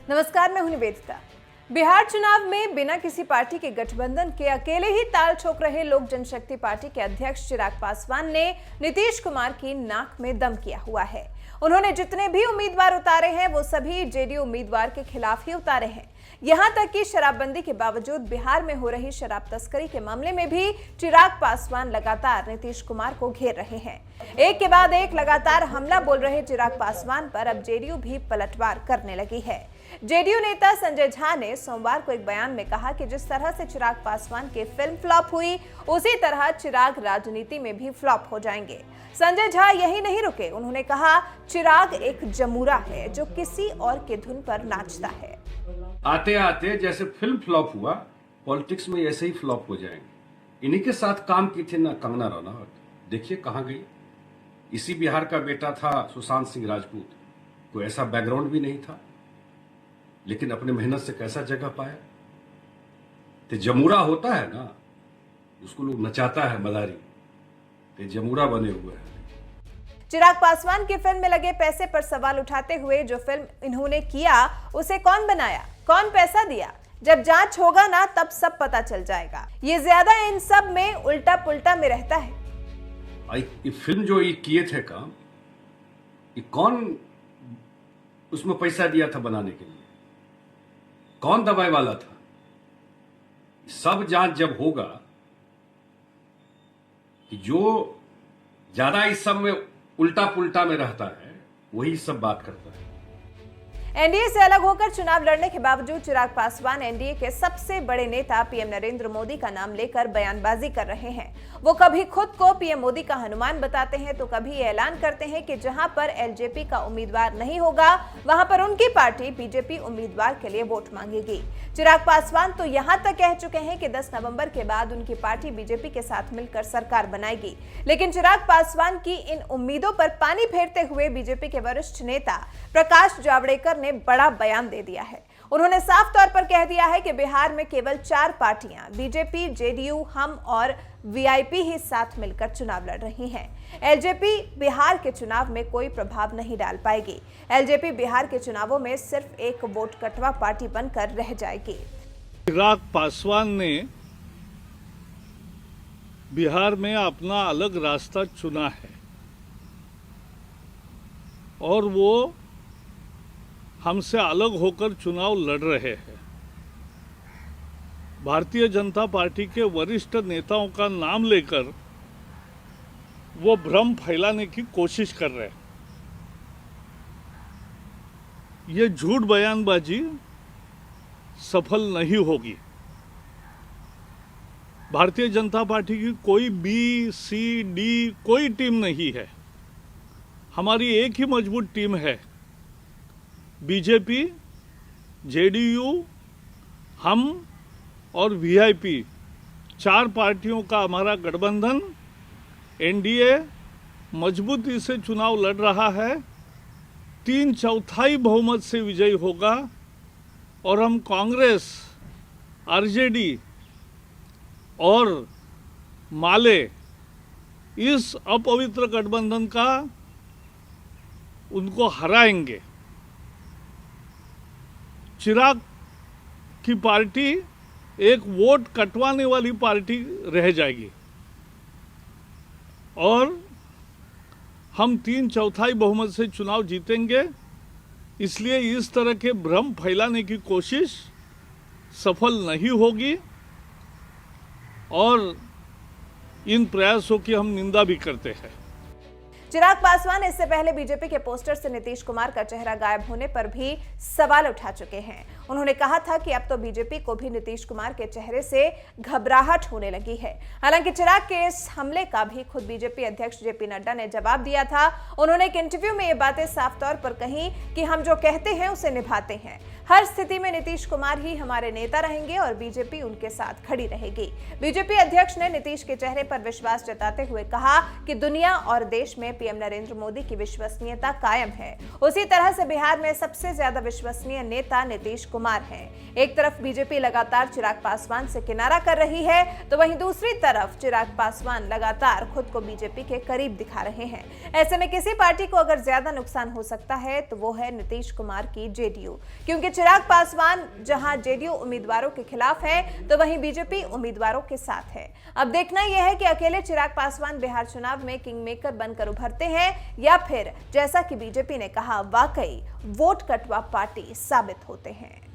नमस्कार, मैं हूं निवेदिता। बिहार चुनाव में बिना किसी पार्टी के गठबंधन के अकेले ही ताल ठोक रहे लोक जनशक्ति पार्टी के अध्यक्ष चिराग पासवान ने नीतीश कुमार की नाक में दम किया हुआ है। उन्होंने जितने भी उम्मीदवार उतारे हैं वो सभी जेडीयू उम्मीदवार के खिलाफ ही उतारे हैं। यहां तक कि शराबबंदी के बावजूद बिहार में हो रही शराब तस्करी के मामले में भी चिराग पासवान लगातार नीतीश कुमार को घेर रहे हैं। एक के बाद एक लगातार हमला बोल रहे चिराग पासवान पर अब जेडीयू भी पलटवार करने लगी है। जेडीयू नेता संजय झा ने सोमवार को एक बयान में कहा कि जिस तरह से चिराग पासवान की फिल्म फ्लॉप हुई, उसी तरह चिराग राजनीति में भी फ्लॉप हो जाएंगे। संजय झा यही नहीं रुके, उन्होंने कहा चिराग एक जमूरा है जो किसी और के धुन पर नाचता है। आते आते जैसे फिल्म फ्लॉप हुआ, पॉलिटिक्स में ऐसे ही फ्लॉप हो जाएंगे। इन्हीं के साथ काम की थी ना कंगना रनौत, देखिए कहां गई। इसी बिहार का बेटा था सुशांत सिंह राजपूत, कोई ऐसा बैकग्राउंड भी नहीं था, लेकिन अपने मेहनत से कैसा जगह पाया। तो जमूरा होता है ना, उसको लोग नचाता है मदारी, तो जमूरा बने हुए हैं। चिराग पासवान की फिल्म में लगे पैसे पर सवाल उठाते हुए जो फिल्म इन्होंने किया उसे कौन बनाया, कौन पैसा दिया, जब जांच होगा ना तब सब पता चल जाएगा। ये ज्यादा इन सब में उल्टा पुल्टा में रहता है। ये फिल्म जो ये किए थे काम, ये कौन उसमें पैसा दिया था बनाने के लिए, कौन दवाई वाला था? सब जांच जब होगा कि जो ज्यादा इस सब में उल्टा पुल्टा में रहता है वही सब बात करता है। एनडीए से अलग होकर चुनाव लड़ने के बावजूद चिराग पासवान एनडीए के सबसे बड़े नेता पीएम नरेंद्र मोदी का नाम लेकर बयानबाजी कर रहे हैं। वो कभी खुद को पीएम मोदी का हनुमान बताते हैं तो कभी ऐलान करते हैं कि जहां पर एलजेपी का उम्मीदवार नहीं होगा वहां पर उनकी पार्टी बीजेपी उम्मीदवार के लिए वोट मांगेगी। चिराग पासवान तो यहां तक कह चुके हैं कि 10 नवंबर के बाद उनकी पार्टी बीजेपी के साथ मिलकर सरकार बनाएगी। लेकिन चिराग पासवान की इन उम्मीदों पर पानी फेरते हुए बीजेपी के वरिष्ठ नेता प्रकाश जावड़ेकर ने बड़ा बयान दे दिया है। उन्होंने साफ तौर पर कह दिया है कि बिहार में केवल 4 पार्टियां बीजेपी, जेडीयू, हम और वीआईपी ही साथ मिलकर चुनाव लड़ रही हैं। एलजेपी बिहार के चुनाव में कोई प्रभाव नहीं डाल पाएगी। एलजेपी बिहार के चुनावों में सिर्फ एक वोट कटवा पार्टी बनकर रह जाएगी। चिराग पासवान ने बिहार में अपना अलग रास्ता चुना है और वो हमसे अलग होकर चुनाव लड़ रहे हैं। भारतीय जनता पार्टी के वरिष्ठ नेताओं का नाम लेकर वो भ्रम फैलाने की कोशिश कर रहे हैं। ये झूठ बयानबाजी सफल नहीं होगी। भारतीय जनता पार्टी की कोई बी, सी, डी कोई टीम नहीं है। हमारी एक ही मजबूत टीम है, बीजेपी, जेडीयू, हम और वीआईपी। 4 पार्टियों का हमारा गठबंधन एनडीए मजबूती से चुनाव लड़ रहा है। 3/4 बहुमत से विजयी होगा और हम कांग्रेस, आरजेडी और माले इस अपवित्र गठबंधन का उनको हराएंगे। चिराग की पार्टी एक वोट कटवाने वाली पार्टी रह जाएगी और हम 3/4 बहुमत से चुनाव जीतेंगे। इसलिए इस तरह के भ्रम फैलाने की कोशिश सफल नहीं होगी और इन प्रयासों की हम निंदा भी करते हैं। चिराग पासवान इससे पहले बीजेपी के पोस्टर से नीतीश कुमार का चेहरा गायब होने पर भी सवाल उठा चुके हैं। उन्होंने कहा था कि अब तो बीजेपी को भी नीतीश कुमार के चेहरे से घबराहट होने लगी है। हालांकि चिराग के इस हमले का भी खुद बीजेपी अध्यक्ष जेपी नड्डा ने जवाब दिया था। उन्होंने एक इंटरव्यू में ये बातें साफ तौर पर कही कि हम जो कहते हैं उसे निभाते हैं। हर स्थिति में नीतीश कुमार ही हमारे नेता रहेंगे और बीजेपी उनके साथ खड़ी रहेगी। बीजेपी अध्यक्ष ने नीतीश के चेहरे पर विश्वास जताते हुए कहा कि दुनिया और देश में पीएम नरेंद्र मोदी की विश्वसनीयता कायम है। उसी तरह से बिहार में सबसे ज्यादा विश्वसनीय नेता नीतीश कुमार कुमार हैं। एक तरफ बीजेपी लगातार चिराग पासवान से किनारा कर रही है, तो वहीं दूसरी तरफ चिराग पासवान लगातार खुद को बीजेपी के करीब दिखा रहे हैं। ऐसे में किसी पार्टी को अगर ज्यादा नुकसान हो सकता है तो वो है नीतीश कुमार की जेडीयू, क्योंकि चिराग पासवान जहां जेडीयू उम्मीदवारों के खिलाफ है तो वहीं बीजेपी उम्मीदवारों के साथ है। अब देखना यह है कि अकेले चिराग पासवान बिहार चुनाव में किंग मेकर बनकर उभरते हैं या फिर जैसा कि बीजेपी ने कहा वाकई वोट कटवा पार्टी साबित होते हैं।